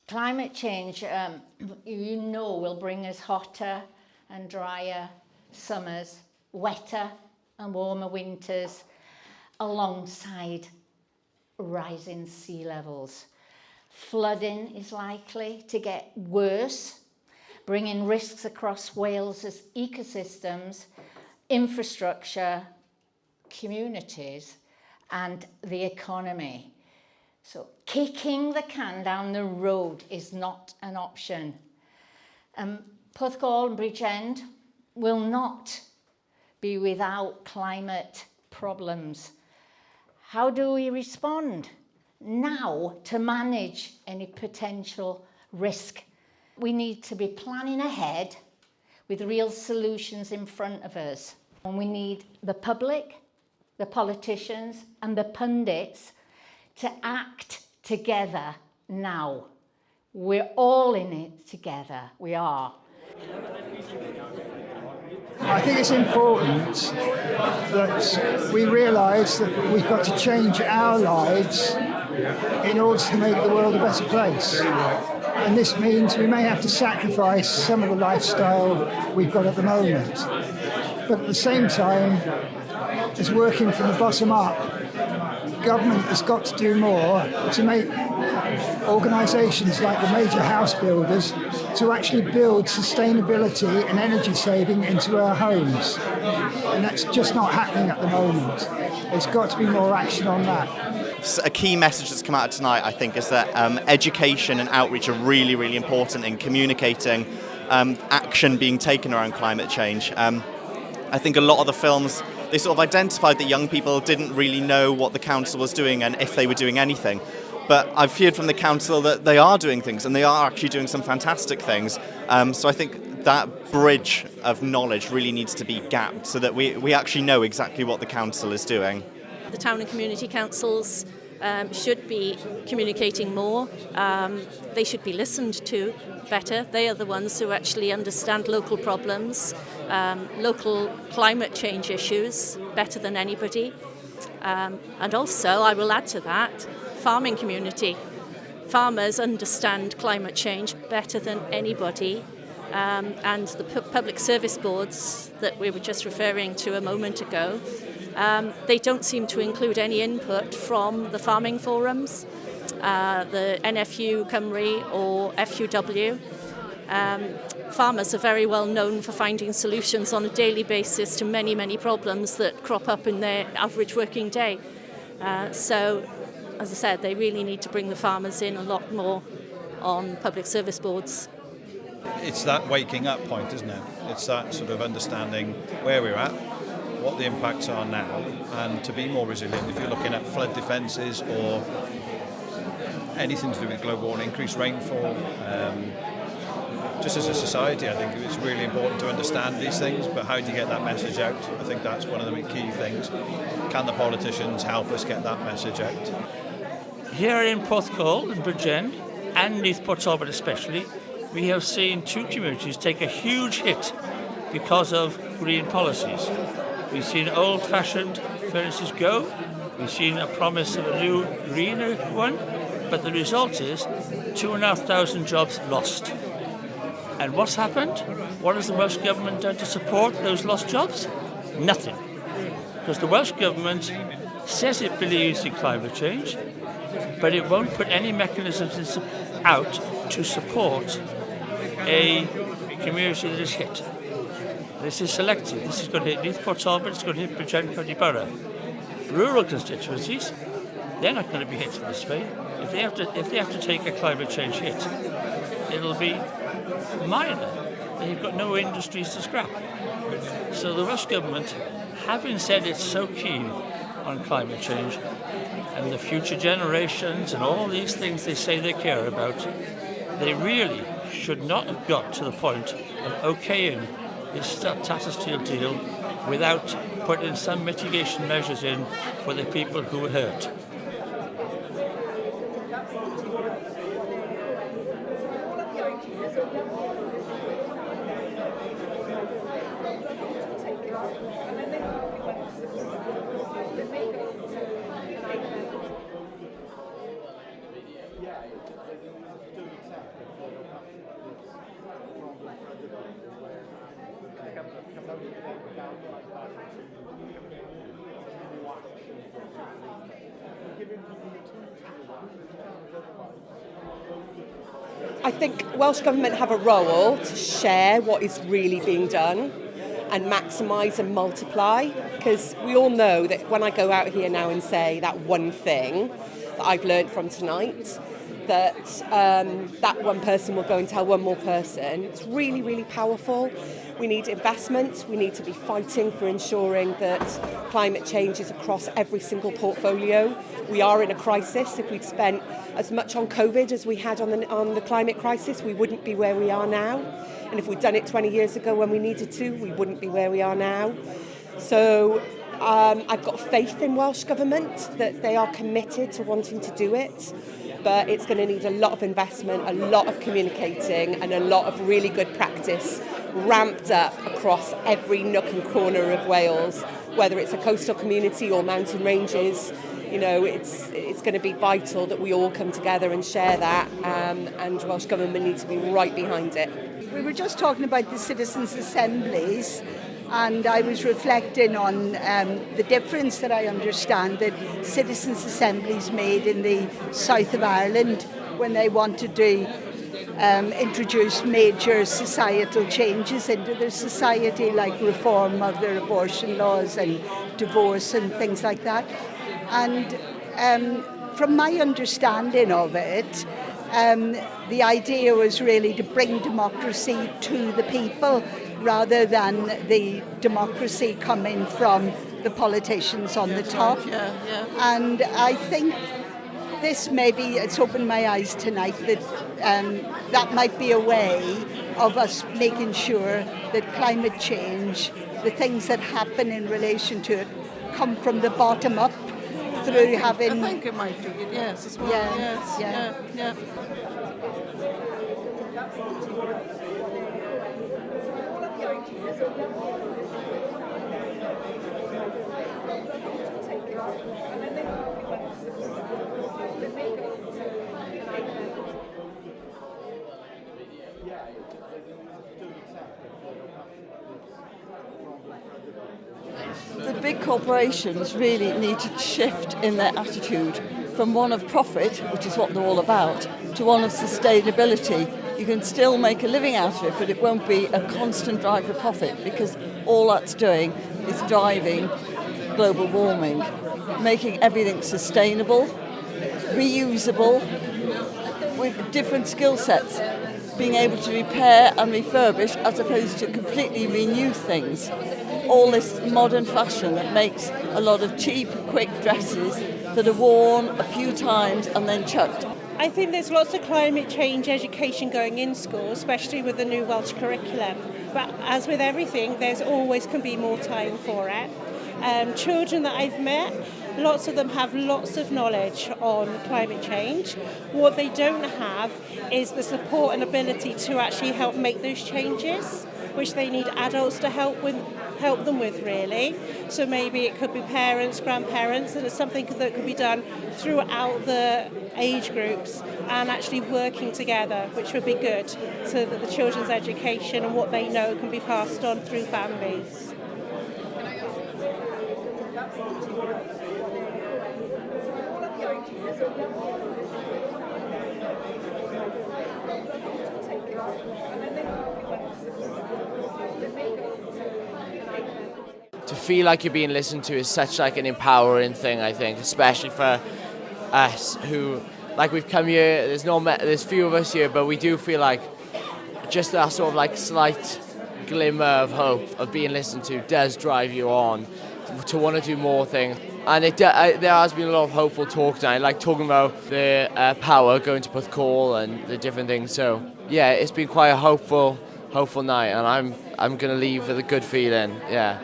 Climate change, will bring us hotter and drier summers, wetter and warmer winters, alongside rising sea levels. Flooding is likely to get worse, bringing risks across Wales's ecosystems, infrastructure, communities, and the economy. So kicking the can down the road is not an option. Porthcawl and Bridgend will not be without climate problems. How do we respond now to manage any potential risk? We need to be planning ahead with real solutions in front of us. And we need the public, the politicians, and the pundits to act together now. We're all in it together. We are. I think it's important that we realise that we've got to change our lives in order to make the world a better place. And this means we may have to sacrifice some of the lifestyle we've got at the moment. But at the same time, as working from the bottom up, government has got to do more to make organisations like the major house builders to actually build sustainability and energy saving into our homes. And that's just not happening at the moment. There's got to be more action on that. A key message that's come out tonight, I think, is that education and outreach are really, really important in communicating action being taken around climate change. I think a lot of the films, they sort of identified that young people didn't really know what the council was doing and if they were doing anything. But I've heard from the council that they are doing things, and they are actually doing some fantastic things. So I think that bridge of knowledge really needs to be gapped so that we actually know exactly what the council is doing. The town and community councils should be communicating more. They should be listened to better. They are the ones who actually understand local problems, local climate change issues better than anybody. And also, I will add to that, farming community. Farmers understand climate change better than anybody. And the public service boards that we were just referring to a moment ago, they don't seem to include any input from the farming forums, the NFU Cymru or FUW. Farmers are very well known for finding solutions on a daily basis to many, many problems that crop up in their average working day. So, as I said, they really need to bring the farmers in a lot more on public service boards. It's that waking up point, isn't it? It's that sort of understanding where we're at, what the impacts are now, and to be more resilient. If you're looking at flood defences or anything to do with global warming, increased rainfall, just as a society, I think it's really important to understand these things, but how do you get that message out? I think that's one of the key things. Can the politicians help us get that message out? Here in Porthcawl and Bridgend, and Neath Port Talbot especially, we have seen two communities take a huge hit because of green policies. We've seen old-fashioned furnaces go, we've seen a promise of a new, greener one, but the result is 2,500 jobs lost. And what's happened? What has the Welsh Government done to support those lost jobs? Nothing. Because the Welsh Government says it believes in climate change, but it won't put any mechanisms out to support a community that is hit. This is selective. This is going to hit Neath Port Talbot, it's going to hit Bridgend County Borough. Rural constituencies, they're not going to be hit this way. If they have to take a climate change hit, it'll be minor. They've got no industries to scrap. So the Welsh Government, having said it's so keen on climate change and the future generations and all these things they say they care about, they really should not have got to the point of okaying this Tata Steel deal without putting some mitigation measures in for the people who were hurt. I think Welsh Government have a role to share what is really being done and maximise and multiply, because we all know that when I go out here now and say that one thing that I've learned from tonight, that that one person will go and tell one more person. It's really, really powerful. We need investment. We need to be fighting for ensuring that climate change is across every single portfolio. We are in a crisis. If we'd spent as much on COVID as we had on the climate crisis, we wouldn't be where we are now. And if we'd done it 20 years ago when we needed to, we wouldn't be where we are now. So I've got faith in Welsh Government that they are committed to wanting to do it. But it's going to need a lot of investment, a lot of communicating, and a lot of really good practice ramped up across every nook and corner of Wales, whether it's a coastal community or mountain ranges. You know, it's going to be vital that we all come together and share that, and Welsh Government needs to be right behind it. We were just talking about the citizens' assemblies, and I was reflecting on the difference that I understand that citizens' assemblies made in the south of Ireland when they wanted to introduce major societal changes into their society, like reform of their abortion laws and divorce and things like that. And from my understanding of it, the idea was really to bring democracy to the people rather than the democracy coming from the politicians on the top. And I think this maybe, it's opened my eyes tonight that that might be a way of us making sure that climate change, the things that happen in relation to it, come from the bottom up through having... I think it might do it, yes, as well. Yeah. The big corporations really need to shift in their attitude from one of profit, which is what they're all about, to one of sustainability. You can still make a living out of it, but it won't be a constant drive for profit, because all that's doing is driving global warming, making everything sustainable, reusable, with different skill sets, being able to repair and refurbish as opposed to completely renew things. All this modern fashion that makes a lot of cheap, quick dresses that are worn a few times and then chucked. I think there's lots of climate change education going in school, especially with the new Welsh curriculum. But as with everything, there's always can be more time for it. Children that I've met, lots of them have lots of knowledge on climate change. What they don't have is the support and ability to actually help make those changes, which they need adults to help them with, really. So maybe it could be parents, grandparents, and it's something that could be done throughout the age groups and actually working together, which would be good, so that the children's education and what they know can be passed on through families. To feel like you're being listened to is such like an empowering thing, I think, especially for us who, like, we've come here, there's few of us here, but we do feel like just that sort of like slight glimmer of hope of being listened to does drive you on to want to do more things. And there has been a lot of hopeful talk tonight, like talking about the power going to Porthcawl and the different things. So yeah, it's been quite a hopeful night, and I'm going to leave with a good feeling. Yeah.